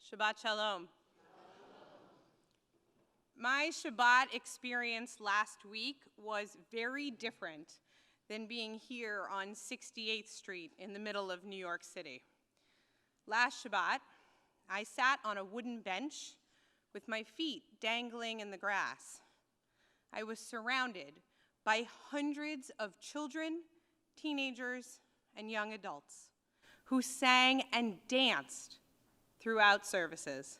Shabbat Shalom. My Shabbat experience last week was very different than being here on 68th Street in the middle of New York City. Last Shabbat, I sat on a wooden bench with my feet dangling in the grass. I was surrounded by hundreds of children, teenagers, and young adults who sang and danced throughout services.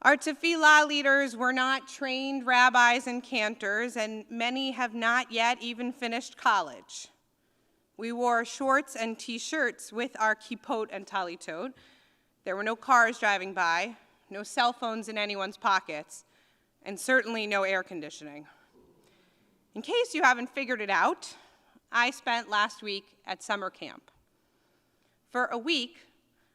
Our tefillah leaders were not trained rabbis and cantors, and many have not yet even finished college. We wore shorts and t-shirts with our kippot and talitot. There were no cars driving by, no cell phones in anyone's pockets, and certainly no air conditioning. In case you haven't figured it out, I spent last week at summer camp. For a week,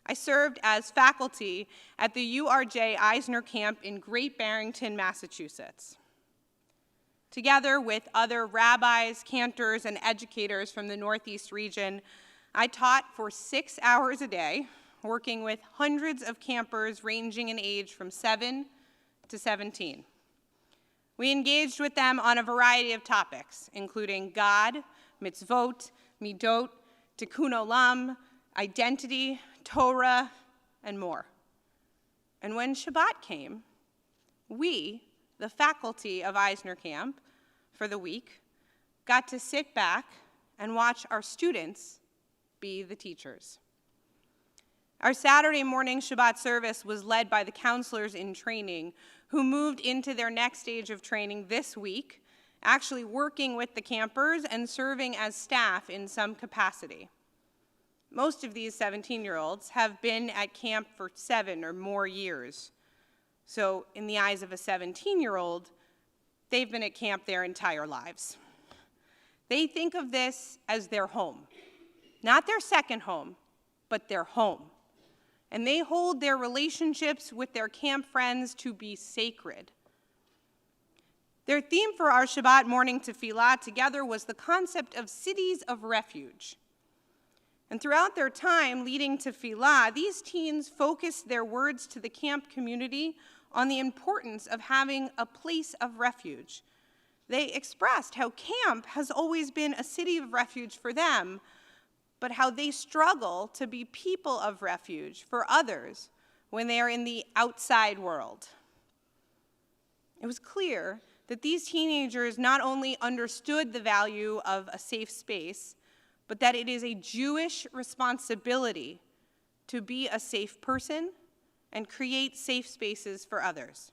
I served as faculty at the URJ Eisner Camp in Great Barrington, Massachusetts. Together with other rabbis, cantors, and educators from the Northeast region, I taught for 6 hours a day, working with hundreds of campers ranging in age from 7 to 17. We engaged with them on a variety of topics, including God, mitzvot, midot, tikkun olam, identity, Torah, and more. And when Shabbat came, we, the faculty of Eisner Camp, for the week, got to sit back and watch our students be the teachers. Our Saturday morning Shabbat service was led by the counselors in training who moved into their next stage of training this week, actually working with the campers and serving as staff in some capacity. Most of these 17-year-olds have been at camp for 7 or more years. So in the eyes of a 17-year-old, they've been at camp their entire lives. They think of this as their home. Not their second home, but their home. And they hold their relationships with their camp friends to be sacred. Their theme for our Shabbat morning tefillah together was the concept of cities of refuge. And throughout their time leading to tefillah, these teens focused their words to the camp community on the importance of having a place of refuge. They expressed how camp has always been a city of refuge for them, but how they struggle to be people of refuge for others when they are in the outside world. It was clear that these teenagers not only understood the value of a safe space, but that it is a Jewish responsibility to be a safe person and create safe spaces for others.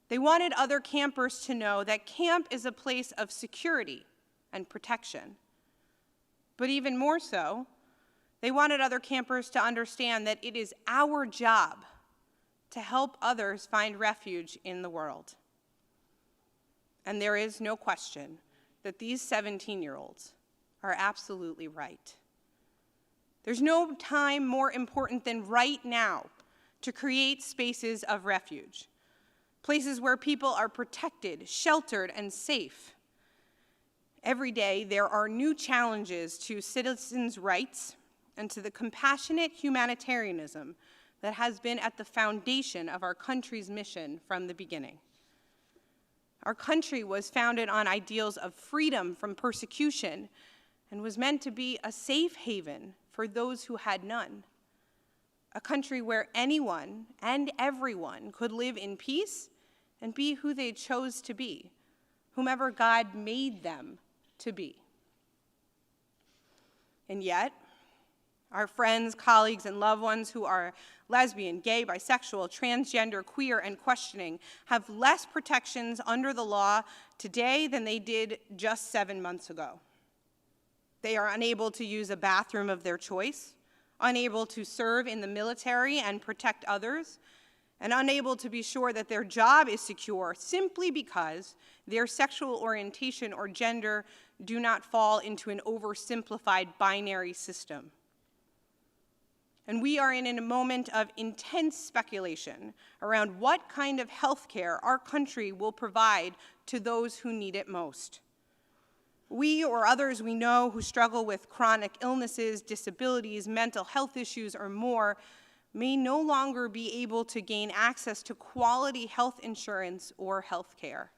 They wanted other campers to know that camp is a place of security and protection. But even more so, they wanted other campers to understand that it is our job to help others find refuge in the world. And there is no question that these 17-year-olds are absolutely right. There's no time more important than right now to create spaces of refuge, places where people are protected, sheltered, and safe. Every day, there are new challenges to citizens' rights and to the compassionate humanitarianism that has been at the foundation of our country's mission from the beginning. Our country was founded on ideals of freedom from persecution and was meant to be a safe haven for those who had none. A country where anyone and everyone could live in peace and be who they chose to be, whomever God made them to be. And yet, our friends, colleagues, and loved ones who are lesbian, gay, bisexual, transgender, queer, and questioning have less protections under the law today than they did just 7 months ago. They are unable to use a bathroom of their choice, unable to serve in the military and protect others, and unable to be sure that their job is secure simply because their sexual orientation or gender do not fall into an oversimplified binary system. And we are in a moment of intense speculation around what kind of health care our country will provide to those who need it most. We or others we know who struggle with chronic illnesses, disabilities, mental health issues, or more may no longer be able to gain access to quality health insurance or health care.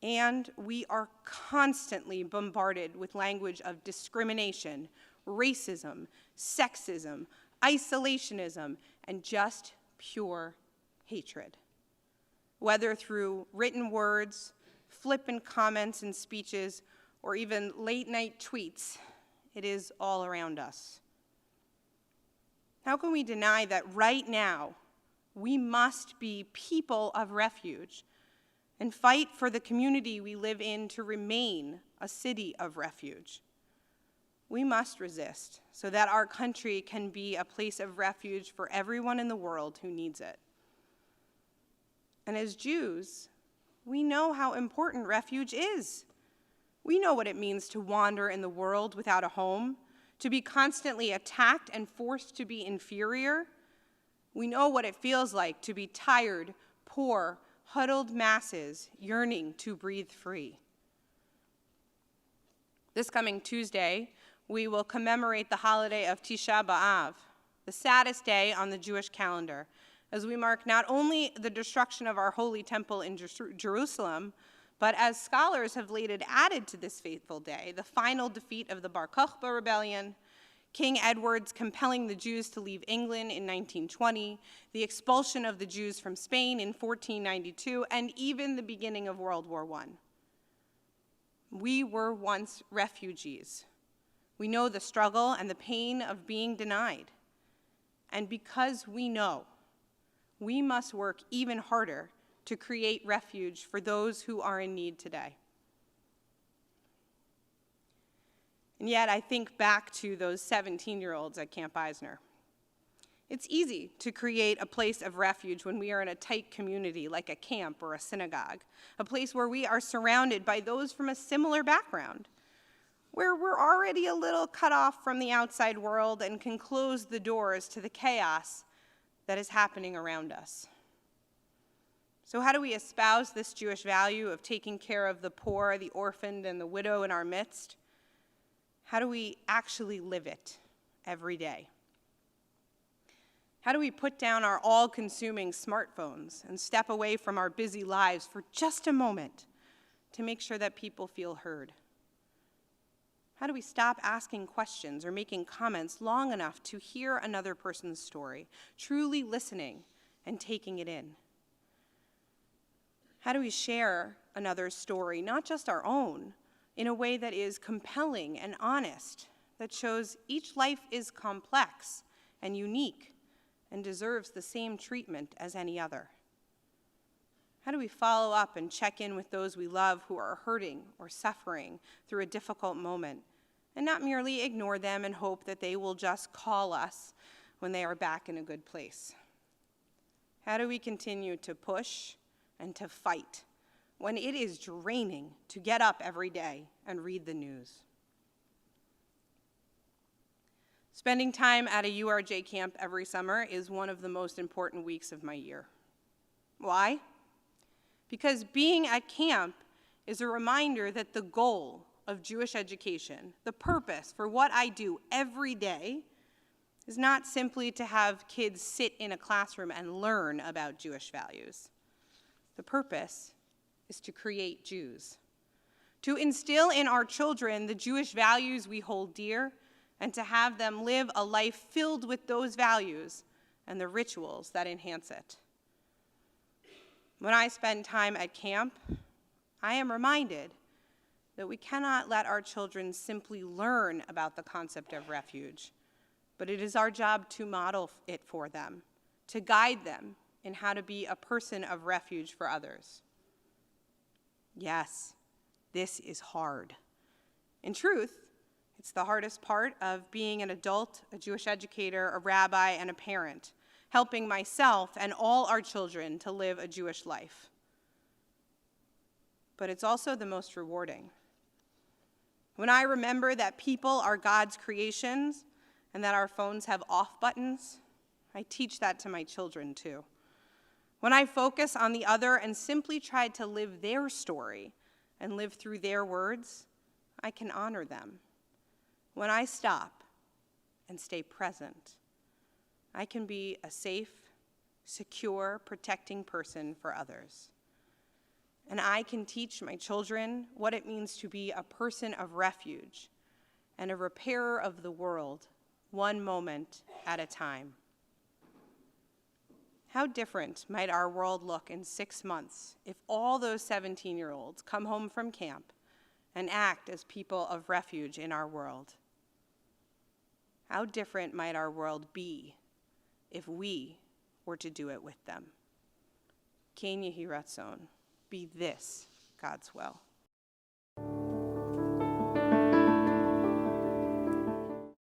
And we are constantly bombarded with language of discrimination, racism, sexism, isolationism, and just pure hatred. Whether through written words, flippant comments and speeches, or even late-night tweets, it is all around us. How can we deny that right now we must be people of refuge and fight for the community we live in to remain a city of refuge? We must resist so that our country can be a place of refuge for everyone in the world who needs it. And as Jews, we know how important refuge is. We know what it means to wander in the world without a home, to be constantly attacked and forced to be inferior. We know what it feels like to be tired, poor, huddled masses yearning to breathe free. This coming Tuesday, we will commemorate the holiday of Tisha B'Av, the saddest day on the Jewish calendar, as we mark not only the destruction of our holy temple in Jerusalem, but as scholars have later added to this fateful day, the final defeat of the Bar Kokhba rebellion, King Edward's compelling the Jews to leave England in 1920, the expulsion of the Jews from Spain in 1492, and even the beginning of World War I. We were once refugees. We know the struggle and the pain of being denied. And because we know, we must work even harder to create refuge for those who are in need today. And yet, I think back to those 17-year-olds at Camp Eisner. It's easy to create a place of refuge when we are in a tight community like a camp or a synagogue, a place where we are surrounded by those from a similar background, where we're already a little cut off from the outside world and can close the doors to the chaos that is happening around us. So how do we espouse this Jewish value of taking care of the poor, the orphaned, and the widow in our midst? How do we actually live it every day? How do we put down our all-consuming smartphones and step away from our busy lives for just a moment to make sure that people feel heard? How do we stop asking questions or making comments long enough to hear another person's story, truly listening and taking it in? How do we share another's story, not just our own, in a way that is compelling and honest, that shows each life is complex and unique and deserves the same treatment as any other? How do we follow up and check in with those we love who are hurting or suffering through a difficult moment, and not merely ignore them and hope that they will just call us when they are back in a good place? How do we continue to push and to fight when it is draining to get up every day and read the news? Spending time at a URJ camp every summer is one of the most important weeks of my year. Why? Because being at camp is a reminder that the goal of Jewish education, the purpose for what I do every day, is not simply to have kids sit in a classroom and learn about Jewish values. The purpose is to create Jews, to instill in our children the Jewish values we hold dear, and to have them live a life filled with those values and the rituals that enhance it. When I spend time at camp, I am reminded that we cannot let our children simply learn about the concept of refuge, but it is our job to model it for them, to guide them in how to be a person of refuge for others. Yes, this is hard. In truth, it's the hardest part of being an adult, a Jewish educator, a rabbi, and a parent, helping myself and all our children to live a Jewish life. But it's also the most rewarding. When I remember that people are God's creations and that our phones have off buttons, I teach that to my children too. When I focus on the other and simply try to live their story and live through their words, I can honor them. When I stop and stay present, I can be a safe, secure, protecting person for others. And I can teach my children what it means to be a person of refuge and a repairer of the world, one moment at a time. How different might our world look in 6 months if all those 17-year-olds come home from camp and act as people of refuge in our world? How different might our world be if we were to do it with them? Ken Yehi Ratzon, be this God's will.